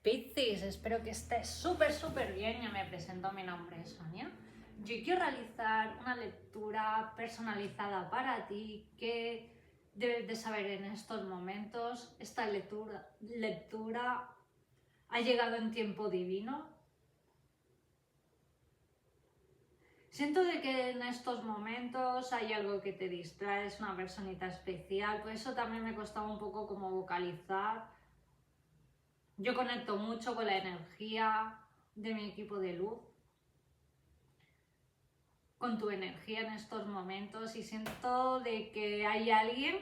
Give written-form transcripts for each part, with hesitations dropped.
Piscis, espero que estés súper bien. Yo me presento, mi nombre es Sonia. Yo quiero realizar una lectura personalizada para ti que debes de saber en estos momentos. Esta lectura ha llegado en tiempo divino. Siento de que en estos momentos hay algo que te distrae, es una personita especial, por eso también me costaba un poco como vocalizar. Yo conecto mucho con la energía de mi equipo de luz, con tu energía en estos momentos, y siento de que hay alguien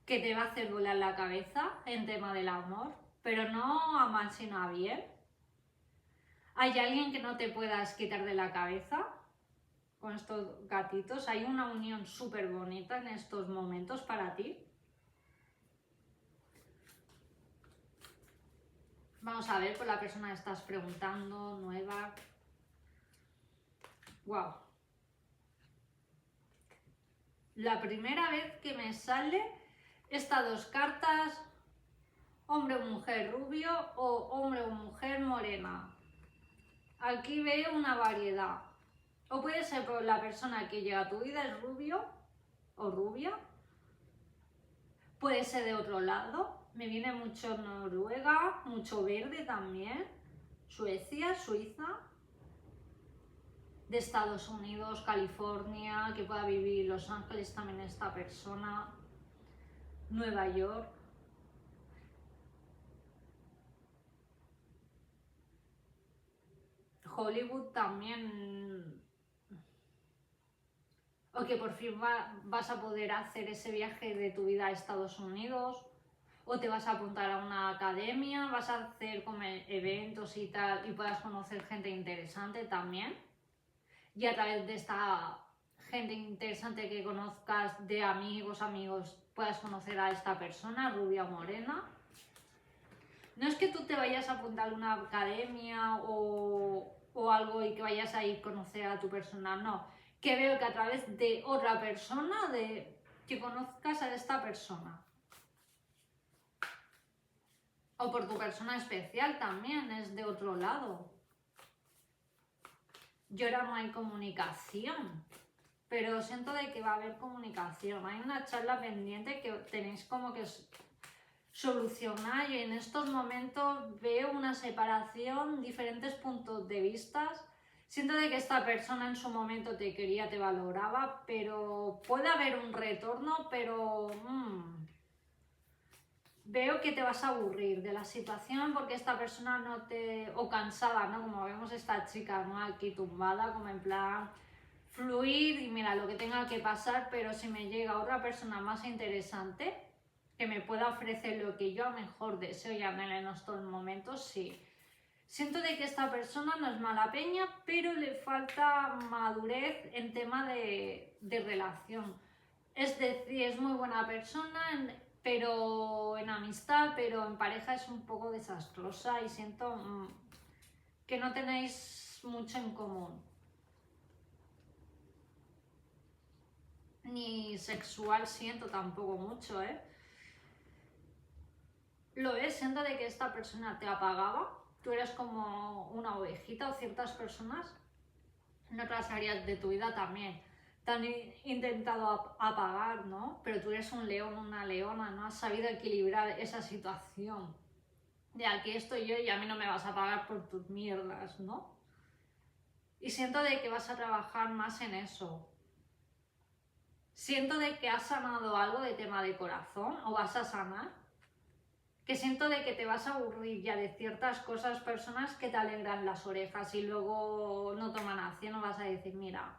que te va a hacer volar la cabeza en tema del amor, pero no a mal sino a bien. Hay alguien que no te puedas quitar de la cabeza con estos gatitos. Hay una unión súper bonita en estos momentos para ti. Vamos a ver por la persona que estás preguntando, nueva. Wow. La primera vez que me sale estas dos cartas, hombre o mujer rubio o hombre o mujer morena. Aquí veo una variedad. O puede ser por la persona que llega a tu vida es rubio o rubia. Puede ser de otro lado. Me viene mucho Noruega, mucho verde también. Suecia, Suiza. De Estados Unidos, California, que pueda vivir Los Ángeles también esta persona. Nueva York. Hollywood también. O que por fin vas a poder hacer ese viaje de tu vida a Estados Unidos, o te vas a apuntar a una academia, vas a hacer como eventos y tal, y puedas conocer gente interesante también. Y a través de esta gente interesante que conozcas, de amigos, puedas conocer a esta persona, rubia o morena. No es que tú te vayas a apuntar a una academia o algo y que vayas a ir a conocer a tu persona, no. Que veo que a través de otra persona, que conozcas a esta persona. O por tu persona especial también, es de otro lado. Y ahora no hay comunicación, pero siento de que va a haber comunicación. Hay una charla pendiente que tenéis como que solucionar, y en estos momentos veo una separación, diferentes puntos de vista. Siento de que esta persona en su momento te quería, te valoraba, pero puede haber un retorno, pero veo que te vas a aburrir de la situación porque esta persona no te... o cansada, ¿no? Como vemos esta chica, ¿no? Aquí tumbada, como en plan fluir y mira lo que tenga que pasar, pero si me llega otra persona más interesante que me pueda ofrecer lo que yo a lo mejor deseo y anhelo en estos momentos, sí. Siento de que esta persona no es mala peña, pero le falta madurez en tema de relación. Es decir, es muy buena persona, pero en amistad, pero en pareja es un poco desastrosa, y siento que no tenéis mucho en común. Ni sexual siento tampoco mucho, ¿eh? Lo es, siento de que esta persona te apagaba. Tú eres como una ovejita, o ciertas personas en otras áreas de tu vida también te han intentado apagar, ¿no? Pero tú eres un león, una leona, ¿no? Has sabido equilibrar esa situación. De aquí estoy yo y a mí no me vas a pagar por tus mierdas, ¿no? Y siento de que vas a trabajar más en eso. Siento de que has sanado algo de tema de corazón, o vas a sanar. Que siento de que te vas a aburrir ya de ciertas cosas, personas que te alegran las orejas y luego no toman acción, o vas a decir, mira,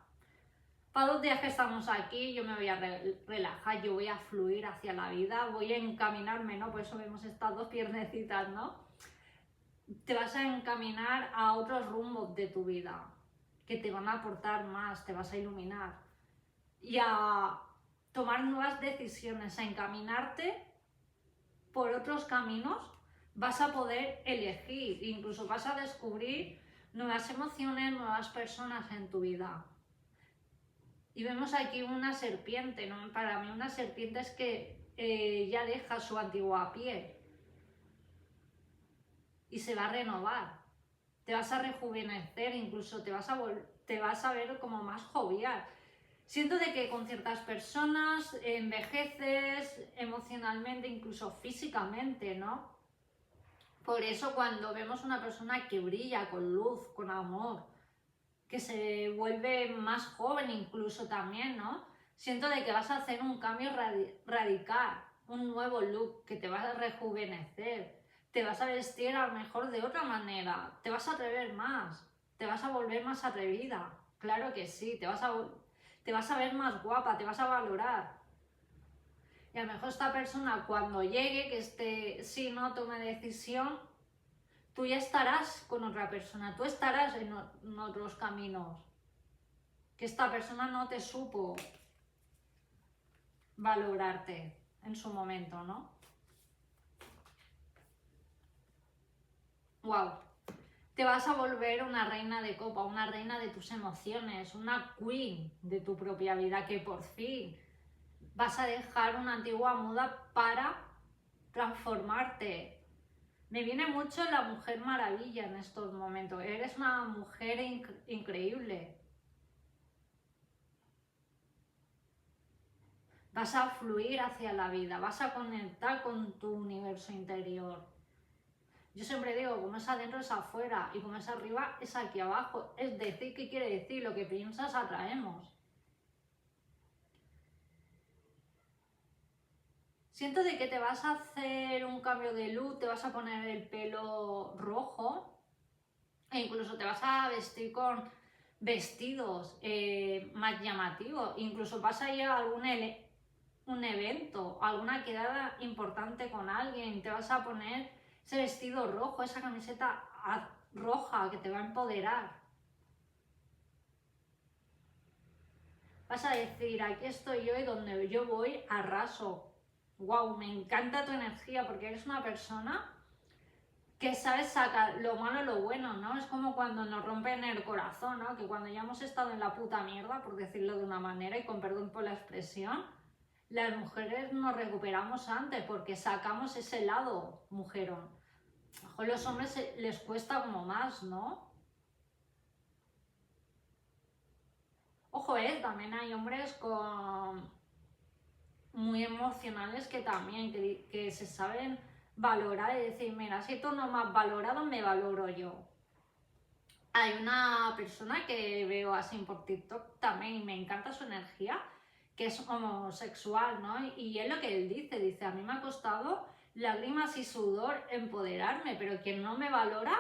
para 2 días que estamos aquí yo me voy a relajar, yo voy a fluir hacia la vida, voy a encaminarme, ¿no? Por eso vemos estas 2 piernecitas, ¿no? Te vas a encaminar a otros rumbos de tu vida que te van a aportar más, te vas a iluminar y a tomar nuevas decisiones, a encaminarte por otros caminos. Vas a poder elegir, incluso vas a descubrir nuevas emociones, nuevas personas en tu vida. Y vemos aquí una serpiente, ¿no? Para mí una serpiente es que ya deja su antigua piel. y se va a renovar. Te vas a rejuvenecer, incluso te vas a ver como más jovial. Siento de que con ciertas personas envejeces emocionalmente, incluso físicamente, ¿no? Por eso cuando vemos una persona que brilla con luz, con amor, que se vuelve más joven incluso también, ¿no? Siento de que vas a hacer un cambio radical, un nuevo look, que te vas a rejuvenecer, te vas a vestir a lo mejor de otra manera, te vas a atrever más, te vas a volver más atrevida, claro que sí, te vas a ver más guapa, te vas a valorar. Y a lo mejor esta persona cuando llegue, si no tome decisión, tú ya estarás con otra persona, tú estarás en otros caminos. Que esta persona no te supo valorarte en su momento, ¿no? ¡Wow! Te vas a volver una reina de copa, una reina de tus emociones, una queen de tu propia vida, que por fin vas a dejar una antigua moda para transformarte. Me viene mucho la Mujer Maravilla en estos momentos. Eres una mujer increíble. Vas a fluir hacia la vida, vas a conectar con tu universo interior. Yo siempre digo, como es adentro es afuera y como es arriba es aquí abajo. Es decir, ¿qué quiere decir? Lo que piensas atraemos. Siento de que te vas a hacer un cambio de look, te vas a poner el pelo rojo e incluso te vas a vestir con vestidos más llamativos. Incluso vas a ir a un evento, alguna quedada importante con alguien, te vas a poner ese vestido rojo, esa camiseta roja que te va a empoderar. Vas a decir, aquí estoy yo y donde yo voy arraso. Wow, me encanta tu energía porque eres una persona que sabes sacar lo malo y lo bueno, ¿no? Es como cuando nos rompen el corazón, ¿no? Que cuando ya hemos estado en la puta mierda, por decirlo de una manera, y con perdón por la expresión, las mujeres nos recuperamos antes porque sacamos ese lado mujerón. A los hombres les cuesta como más, ¿no? Ojo, también hay hombres muy emocionales que también, que se saben valorar y decir, mira, si tú no me has valorado, me valoro yo. Hay una persona que veo así por TikTok también y me encanta su energía, que es homosexual, ¿no? Y es lo que él dice, a mí me ha costado lágrimas y sudor empoderarme, pero quien no me valora,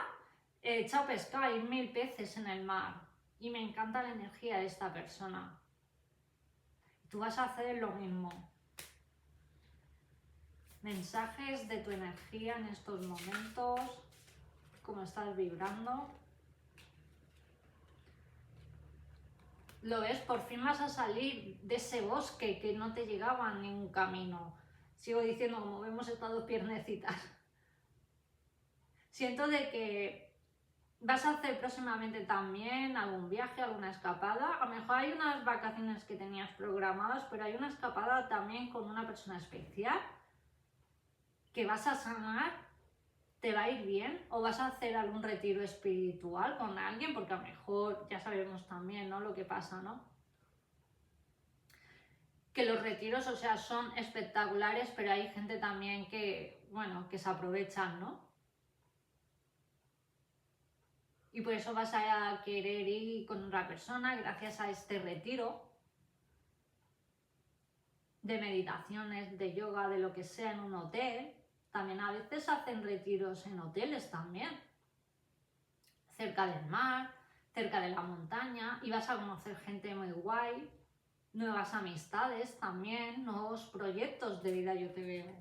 echa a pescar, hay 1000 peces en el mar. Y me encanta la energía de esta persona. Tú vas a hacer lo mismo. Mensajes de tu energía en estos momentos, cómo estás vibrando. Lo ves, por fin vas a salir de ese bosque que no te llegaba a ningún camino. Sigo diciendo, como vemos estas dos piernecitas. Siento de que vas a hacer próximamente también algún viaje, alguna escapada. A lo mejor hay unas vacaciones que tenías programadas, pero hay una escapada también con una persona especial que vas a sanar, te va a ir bien, o vas a hacer algún retiro espiritual con alguien, porque a lo mejor ya sabemos también, ¿no? Lo que pasa, ¿no? Que los retiros, o sea, son espectaculares, pero hay gente también que, bueno, que se aprovechan, ¿no? Y por eso vas a querer ir con otra persona gracias a este retiro de meditaciones, de yoga, de lo que sea en un hotel. También a veces hacen retiros en hoteles también, cerca del mar, cerca de la montaña, y vas a conocer gente muy guay, nuevas amistades también, nuevos proyectos de vida yo te veo.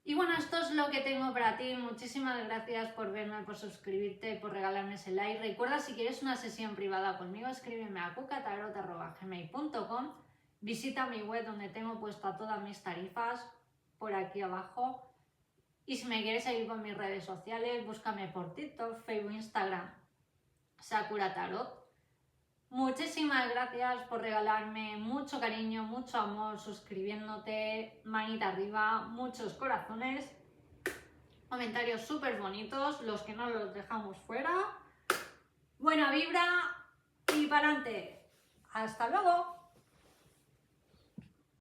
Y bueno, esto es lo que tengo para ti. Muchísimas gracias por verme, por suscribirte, por regalarme ese like. Recuerda, si quieres una sesión privada conmigo, escríbeme a cucatarot@gmail.com. Visita mi web donde tengo puesta todas mis tarifas por aquí abajo. Y si me quieres seguir con mis redes sociales, búscame por TikTok, Facebook, Instagram, Sakura Tarot. Muchísimas gracias por regalarme mucho cariño, mucho amor, suscribiéndote, manita arriba, muchos corazones. Comentarios súper bonitos, los que no los dejamos fuera. Buena vibra y para adelante. ¡Hasta luego!